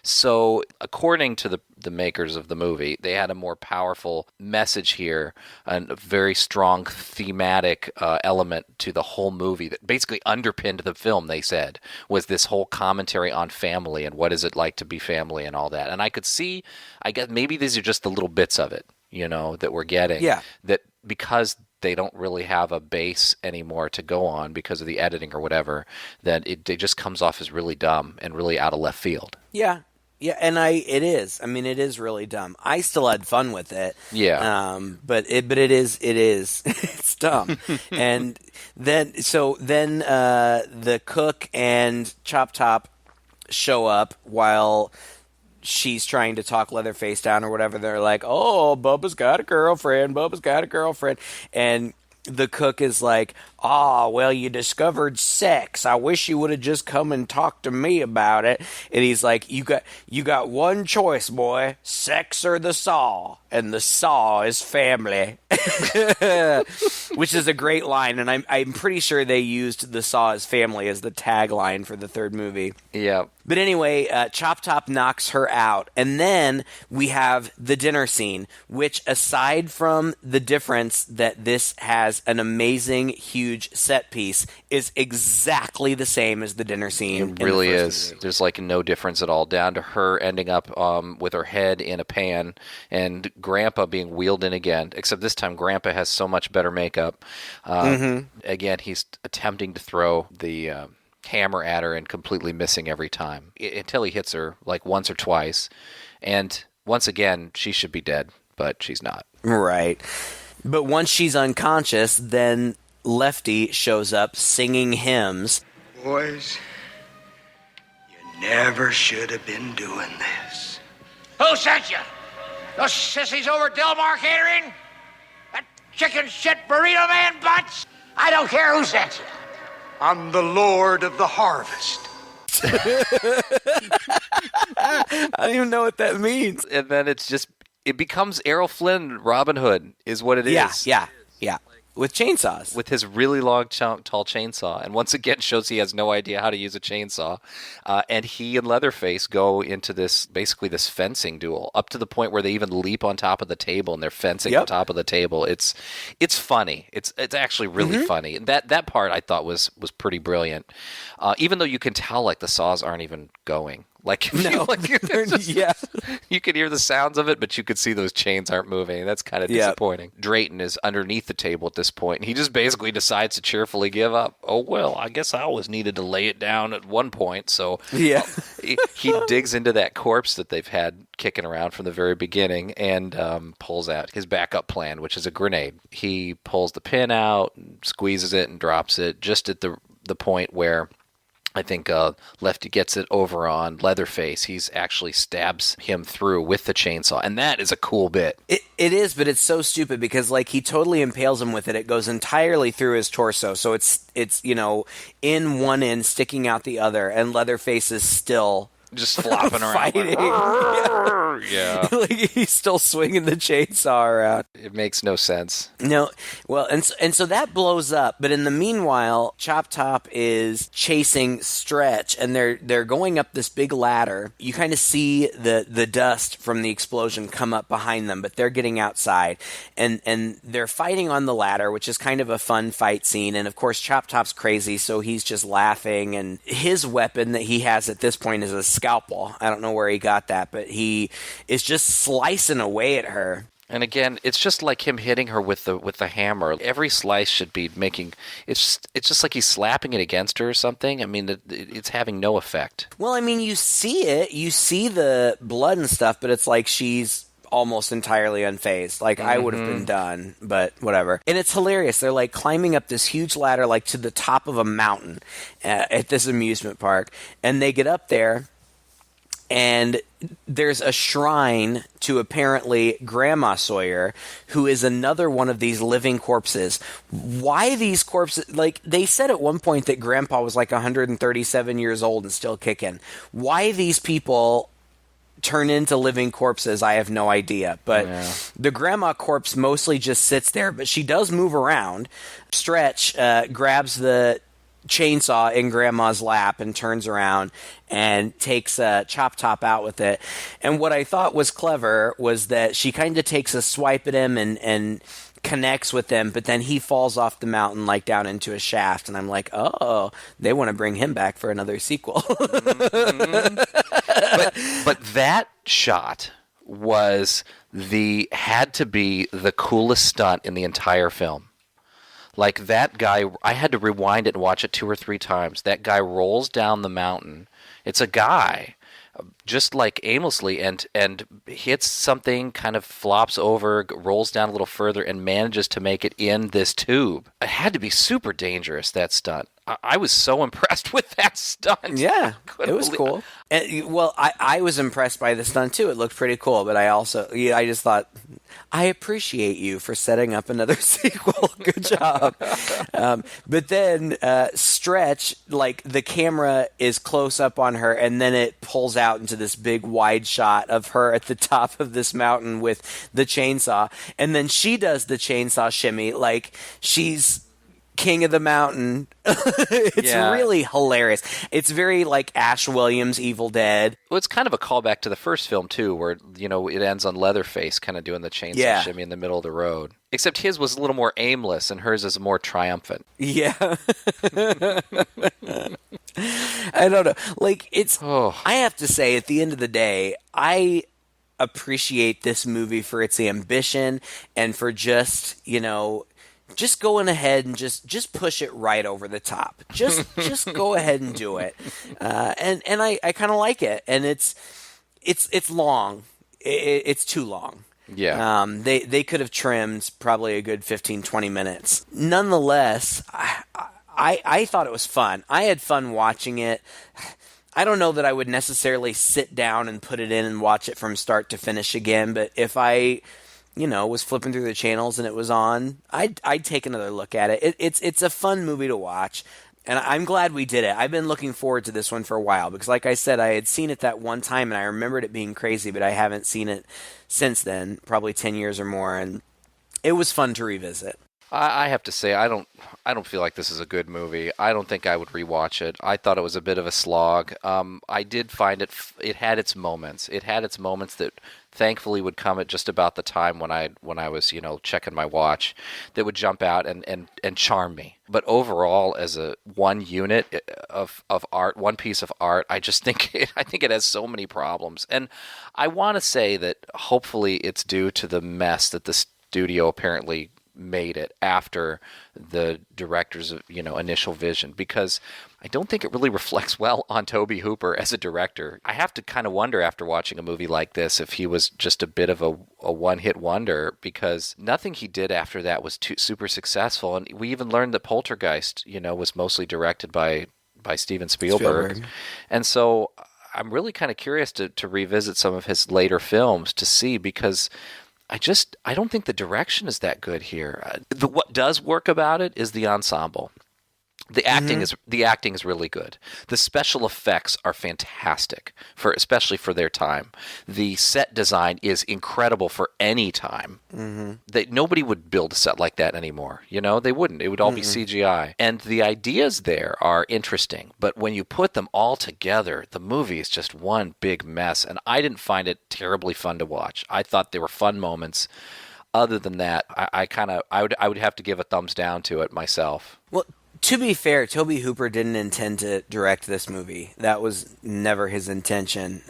So, according to the makers of the movie, they had a more powerful message here, and a very strong thematic element to the whole movie that basically underpinned the film, they said, was this whole commentary on family and what is it like to be family and all that. And I could see, I guess maybe these are just the little bits of it, that we're getting. Yeah. That because they don't really have a base anymore to go on because of the editing or whatever, that it just comes off as really dumb and really out of left field. Yeah. Yeah, and it is. I mean, it is really dumb. I still had fun with it. Yeah. But it is, it's dumb. And then the cook and Chop Top show up while she's trying to talk Leatherface down or whatever. They're like, "Oh, Bubba's got a girlfriend. And the cook is like, "Ah, well, you discovered sex. I wish you would have just come and talked to me about it." And he's like, you got one choice, boy, sex or the saw. And the saw is family." Which is a great line, and I'm pretty sure they used the saw is family as the tagline for the third movie. Yeah. But anyway, Chop Top knocks her out, and then we have the dinner scene, which, aside from the difference that this has an amazing, huge set piece, is exactly the same as the dinner scene. It really is. There's like no difference at all, down to her ending up with her head in a pan and Grandpa being wheeled in again, except this time Grandpa has so much better makeup. Again, he's attempting to throw the hammer at her and completely missing every time until he hits her like once or twice. And once again, she should be dead, but she's not. Right. But once she's unconscious, then Lefty shows up singing hymns. Boys, you never should have been doing this. Who sent you? Those sissies over at Del Mar Catering? That chicken shit burrito man butts? I don't care who sent you. I'm the Lord of the Harvest. I don't even know what that means. And then it becomes Errol Flynn Robin Hood is what it is. Yeah. With chainsaws. With his really long, tall chainsaw. And once again shows he has no idea how to use a chainsaw. And he and Leatherface go into this fencing duel, up to the point where they even leap on top of the table and they're fencing on top of the table. It's funny. It's actually really funny. And that part I thought was pretty brilliant. Even though you can tell like the saws aren't even going Like, No. Yeah. you could hear the sounds of it, but you could see those chains aren't moving. That's kind of disappointing. Drayton is underneath the table at this point, and he just basically decides to cheerfully give up. Oh, well, I guess I always needed to lay it down at one point, so Yeah. he digs into that corpse that they've had kicking around from the very beginning and pulls out his backup plan, which is a grenade. He pulls the pin out, squeezes it, and drops it just at the point where I think Lefty gets it over on Leatherface. He's actually stabs him through with the chainsaw, and that is a cool bit. It is, but it's so stupid because like he totally impales him with it. It goes entirely through his torso, so it's in one end, sticking out the other, and Leatherface is still just flopping around. Fighting. Yeah. Like he's still swinging the chainsaw around. It makes no sense. No, well, and so that blows up. But in the meanwhile, Chop Top is chasing Stretch, and they're going up this big ladder. You kind of see the dust from the explosion come up behind them, but they're getting outside, and they're fighting on the ladder, which is kind of a fun fight scene. And of course, Chop Top's crazy, so he's just laughing. And his weapon that he has at this point is a scalpel. I don't know where he got that, but he is just slicing away at her. And again, it's just like him hitting her with the hammer. Every slice should be making it's just like he's slapping it against her or something. I mean, it's having no effect. Well, I mean, you see it, you see the blood and stuff, but it's like she's almost entirely unfazed. Like I would have been done, but whatever. And it's hilarious. They're like climbing up this huge ladder, like to the top of a mountain at this amusement park, and they get up there. And there's a shrine to apparently Grandma Sawyer, who is another one of these living corpses. Why these corpses? Like, they said at one point that Grandpa was like 137 years old and still kicking. Why these people turn into living corpses, I have no idea. But the grandma corpse mostly just sits there, but she does move around. Stretch grabs the chainsaw in Grandma's lap and turns around and takes Chop Top out with it. And what I thought was clever was that she kind of takes a swipe at him and connects with him, but then he falls off the mountain like down into a shaft, and I'm like, oh, they want to bring him back for another sequel. But that shot had to be the coolest stunt in the entire film. Like, that guy, I had to rewind it and watch it 2 or 3 times. That guy rolls down the mountain. It's a guy, just like aimlessly, and hits something, kind of flops over, rolls down a little further, and manages to make it in this tube. It had to be super dangerous, that stunt. I was so impressed with that stunt. Yeah, it was cool. And, well, I was impressed by the stunt too. It looked pretty cool, but I just thought, I appreciate you for setting up another sequel. Good job. But then Stretch, like the camera is close up on her, and then it pulls out into this big wide shot of her at the top of this mountain with the chainsaw, and then she does the chainsaw shimmy like she's king of the mountain. It's really hilarious. It's very like Ash Williams' Evil Dead. Well, it's kind of a callback to the first film too, where it ends on Leatherface kind of doing the chainsaw shimmy in the middle of the road. Except his was a little more aimless, and hers is more triumphant. Yeah. I don't know. Like, I have to say, at the end of the day, I appreciate this movie for its ambition and for just going ahead and just push it right over the top. Just go ahead and do it. And I kind of like it. And it's long. It's too long. Yeah. They could have trimmed probably a good 15, 20 minutes. Nonetheless, I thought it was fun. I had fun watching it. I don't know that I would necessarily sit down and put it in and watch it from start to finish again, but if I was flipping through the channels and it was on, I'd take another look at it. It's a fun movie to watch, and I'm glad we did it. I've been looking forward to this one for a while because, like I said, I had seen it that one time and I remembered it being crazy, but I haven't seen it since then, probably 10 years or more, and it was fun to revisit. I have to say, I don't feel like this is a good movie. I don't think I would rewatch it. I thought it was a bit of a slog. I did find it had its moments. It had its moments that thankfully would come at just about the time when I was, checking my watch, that would jump out and charm me. But overall, as a one unit of art, one piece of art, I just think it has so many problems. And I want to say that hopefully it's due to the mess that the studio apparently made it after the director's initial vision, because I don't think it really reflects well on Tobe Hooper as a director. I have to kind of wonder after watching a movie like this if he was just a bit of a one-hit wonder, because nothing he did after that was super successful. And we even learned that Poltergeist, was mostly directed by Steven Spielberg. And so I'm really kind of curious to revisit some of his later films to see, because I don't think the direction is that good here. What does work about it is the ensemble. The acting is really good. The special effects are fantastic, especially for their time. The set design is incredible for any time. Nobody would build a set like that anymore. They wouldn't. It would all be CGI. And the ideas there are interesting, but when you put them all together, the movie is just one big mess. And I didn't find it terribly fun to watch. I thought there were fun moments. Other than that, I would have to give a thumbs down to it myself. Well, to be fair, Tobe Hooper didn't intend to direct this movie. That was never his intention.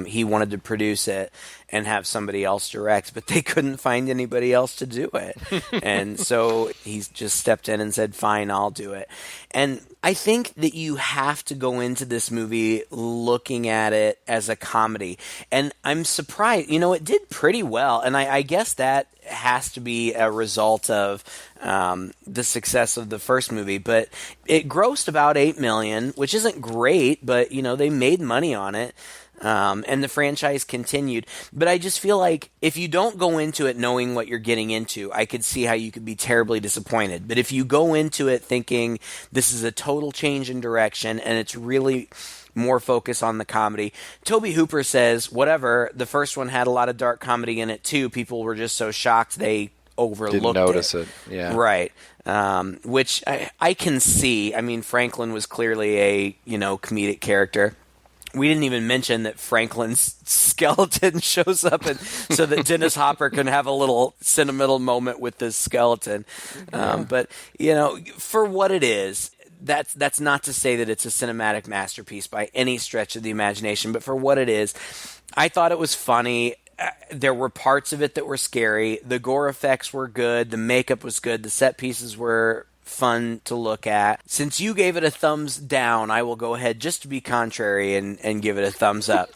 He wanted to produce it and have somebody else direct, but they couldn't find anybody else to do it. And so he just stepped in and said, fine, I'll do it. And I think that you have to go into this movie looking at it as a comedy. And I'm surprised, it did pretty well. And I guess that has to be a result of the success of the first movie. But it grossed about $8 million, which isn't great, but, they made money on it. And the franchise continued. But I just feel like if you don't go into it knowing what you're getting into, I could see how you could be terribly disappointed. But if you go into it thinking this is a total change in direction and it's really more focus on the comedy, Tobe Hooper says, whatever, the first one had a lot of dark comedy in it too. People were just so shocked they overlooked Didn't notice it. Yeah. Right. Which I can see. I mean, Franklin was clearly a, comedic character. We didn't even mention that Franklin's skeleton shows up so that Dennis Hopper can have a little sentimental moment with this skeleton. But, for what it is, that's not to say that it's a cinematic masterpiece by any stretch of the imagination, but for what it is, I thought it was funny. There were parts of it that were scary. The gore effects were good. The makeup was good. The set pieces were fun to look at. Since you gave it a thumbs down, I will go ahead just to be contrary and give it a thumbs up.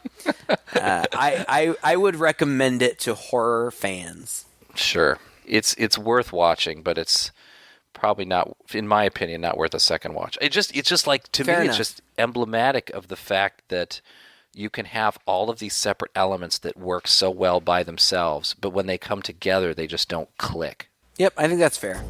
I would recommend it to horror fans. Sure. It's worth watching, but it's probably not, in my opinion, not worth a second watch. It's just like, to Fair me, enough. It's just emblematic of the fact that you can have all of these separate elements that work so well by themselves, but when they come together, they just don't click. Yep, I think that's fair.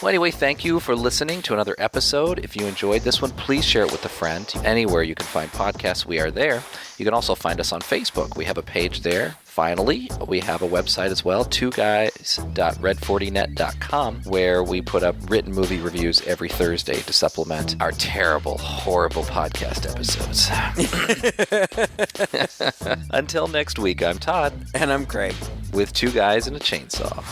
Well, anyway, thank you for listening to another episode. If you enjoyed this one, please share it with a friend. Anywhere you can find podcasts, we are there. You can also find us on Facebook. We have a page there. Finally, we have a website as well, twoguys.red40net.com, where we put up written movie reviews every Thursday to supplement our terrible, horrible podcast episodes. Until next week, I'm Todd. And I'm Craig. With Two Guys and a Chainsaw.